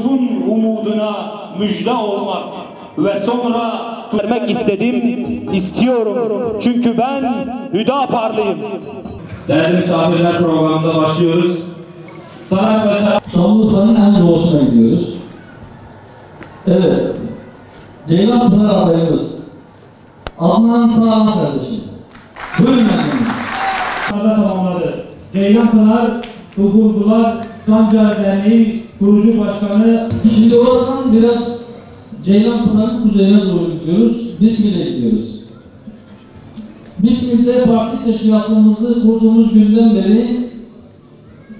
Ulufun umuduna müjde olmak ve sonra vermek istiyorum. Çünkü ben Hüdaparlıyım. Değerli misafirler, programımıza başlıyoruz. Sanat ve Şanlıurfa'nın en doğusuna gidiyoruz. Evet, Ceylanpınar adayımız Adnan Sağlam kardeşim. Buyurun efendim. Tamamladı. Ceylanpınar Hukuklular Sancar Derneği kurucu başkanı. Şimdi oradan biraz Ceylanpınar'ın kuzeyine doğru gidiyoruz. Bismil'e gidiyoruz. Bismil'de parti teşkilatımızı kurduğumuz günden beri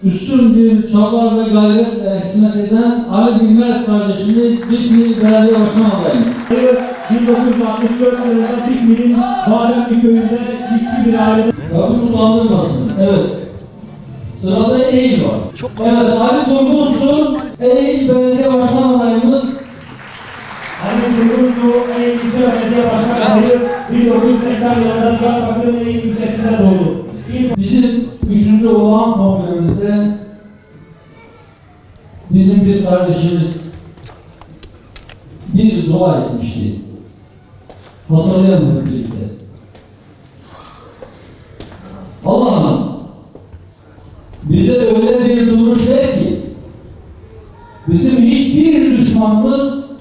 üstün bir çaba ve gayretle hizmet eden Ali Bilmez kardeşimiz Bismil Belediye Başkan adayımız. 1964 yılında Bismil'in Bademli köyünde çiftçi bir aile. Rabbim kullandırmasın. Evet. Sırada Eğil var. Evet, Ali Durgunsu, Eğil Belediye Başkan adayımız. Ali Durgunsu Eğil İlçe Belediye Başkan adayı 1980 yılında Diyarbakır Eğil ilçesinde doğdu. Bizim 3. olağan kongremizde bizim bir kardeşimiz bir dua etmişti. Hatırlayalım hep birlikte. Allah'ım bize öyle bir duruş ver ki bizim hiçbir düşmanımız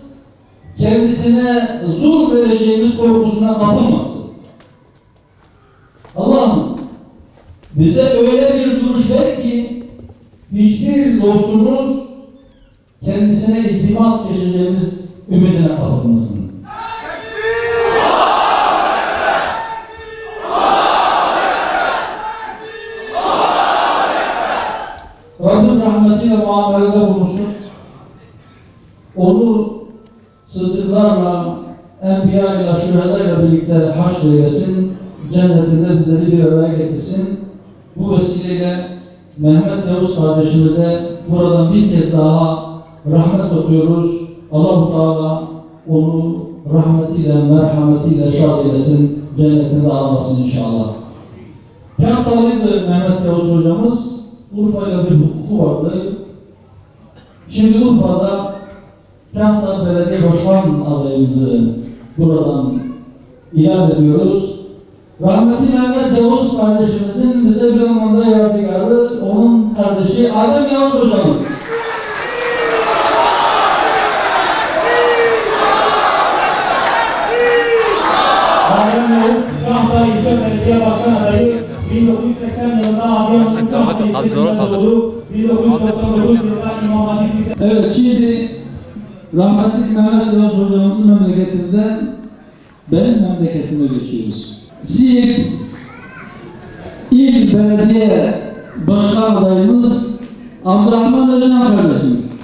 kendisine zulm vereceğimiz korkusuna kapılmasın. Allah'ım bize öyle bir duruş ver ki hiçbir dostumuz kendisine iltimas geçeceğimiz ümidine kapılmasın. Rabbim rahmetiyle muamelede bulunsun. Onu sıddıklarla, enbiyayla, şühedayla birlikte haşreylesin. Cennetinde bizleri bir araya getirsin. Bu vesileyle Mehmet Yavuz kardeşimize buradan bir kez daha rahmet okuyoruz. Allah-u Teala onu rahmetiyle, merhametiyle şad eylesin. Cennetinde almasın inşallah. Kağıtlarıydı Mehmet Yavuz hocamız. Urfa'yla bir hukuku vardı. Şimdi Urfa'da Kağıtlar Belediye Başkan adayımızı buradan ilan ediyoruz. Rahmetli Mehmet Yavuz kardeşimizin bize bir anlamda yadigarı, onun kardeşi Adem Yavuz hocamız. Adem Yavuz, Kahta İlçe Belediye Başkan adayı 1980 yılında Adıyaman'ın doğdu. 1999 yılında İmam Hatip Lisesi. Evet, şimdi rahmetli Mehmet Yavuz hocamızın memleketinden benim memleketime geçiyoruz. Siirt İl Belediye Başkan adayımız Abdurrahman Özcan kardeşimiz.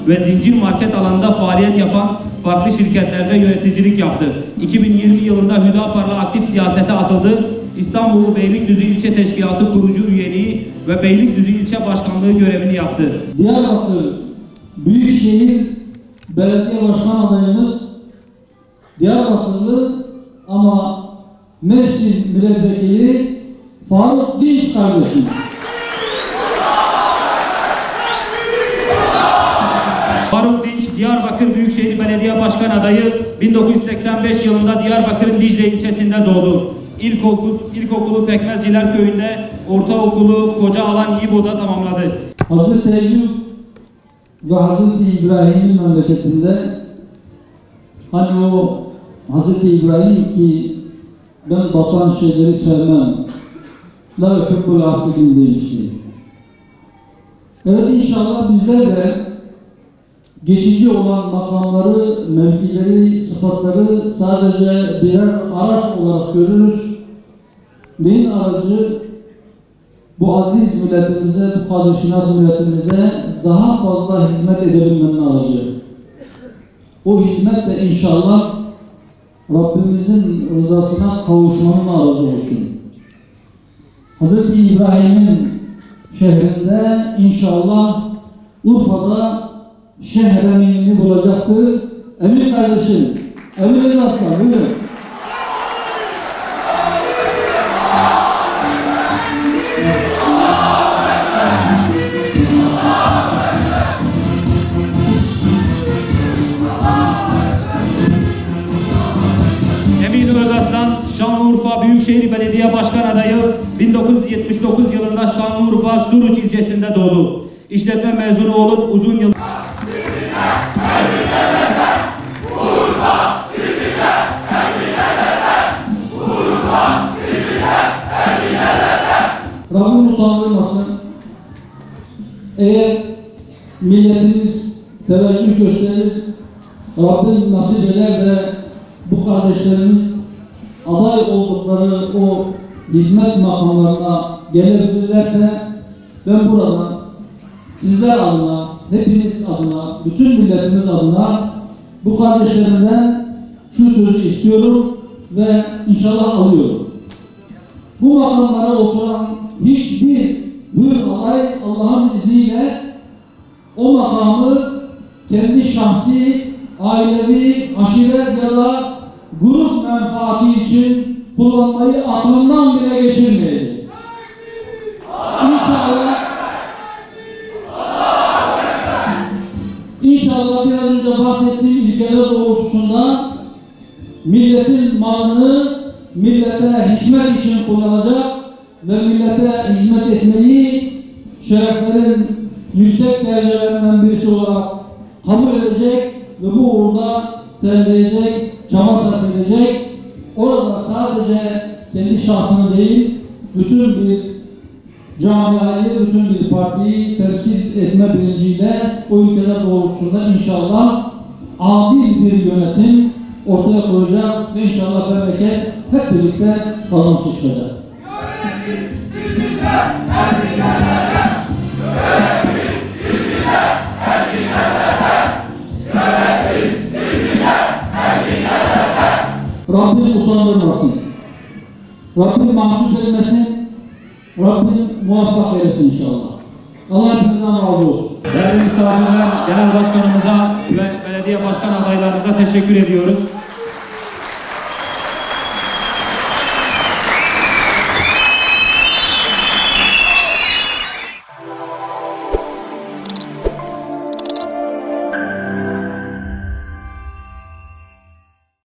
Ve zincir market alanında faaliyet yapan farklı şirketlerde yöneticilik yaptı. 2020 yılında Hüdapar'la aktif siyasete atıldı. İstanbul Beylikdüzü İlçe Teşkilatı kurucu üyeliği ve Beylikdüzü İlçe Başkanlığı görevini yaptı. Diyarbakır Büyükşehir Belediye Başkan adayımız Diyarbakırlı ama Mersin Milletvekili Faruk Dinç kardeşim. Faruk Dinç, Diyarbakır Büyükşehir Belediye Başkan adayı 1985 yılında Diyarbakır'ın Dicle ilçesinde doğdu. İlkokulu Pekmezciler Köyü'nde, ortaokulu Kocaalan İbo'da tamamladı. Hazreti Eyüp ve Hazreti İbrahim'in memleketinde hani o Hazreti İbrahim ki ben batan şeyleri sevmem. La ökübbül afidin demişti. Evet, inşallah bizler de geçici olan makamları, mevkileri, sıfatları sadece birer araç olarak görürüz. Neyin aracı? Bu aziz milletimize, bu kadir-şinas milletimize daha fazla hizmet edebilmenin aracı. O hizmet de inşallah Rabbimizin rızasına kavuşmanın aracı olsun. Hz. İbrahim'in şehrinde inşallah Urfa'da şehreminini bulacaktır. Emir kardeşim, Emir Aslan, buyurun. Şanlıurfa Büyükşehir Belediye Başkan adayı, 1979 yılında Şanlıurfa Suruç ilçesinde doğdu. İşletme mezunu olup uzun yıl... Rabbim utandırmasın. Eğer milletimiz teveccüh gösterir, Rabbim nasip eder de bu kardeşlerimiz aday oldukları o hizmet makamlarına gelebilirlerse, ben buradan sizler adına, hepiniz adına, bütün milletimiz adına bu kardeşlerimden şu sözü istiyorum ve inşallah alıyorum. Bu makamlara oturan hiçbir hür aday Allah'ın izniyle o makamı kendi şahsi, ailevi, aşiret ya da grup menfaati için kullanmayı aklından bile geçirmeyecek. İnşallah biraz önce bahsettiğim ilkeler doğrultusunda milletin malını millete hizmet için kullanacak ve millete hizmet etmeyi şereflerin yüksek derecelerinden birisi olarak kabul edecek ve bu uğurda terleyecek, çaba sarf edecek. Orada sadece kendi şahsını değil, bütün bir camiayı, bütün bir partiyi temsil etme bilinciyle o ülkeler doğrultusunda inşallah adil bir yönetim ortaya koyacak ve inşallah memleket hep birlikte kazançlı çıkacak. Rabbim utandırmasın. Rabbim mahcup etmesin. Rabbim muvaffak eylesin inşallah. Allah hepinizden razı olsun. Değerli misafirler, genel başkanımıza ve belediye başkan adaylarımıza teşekkür ediyoruz.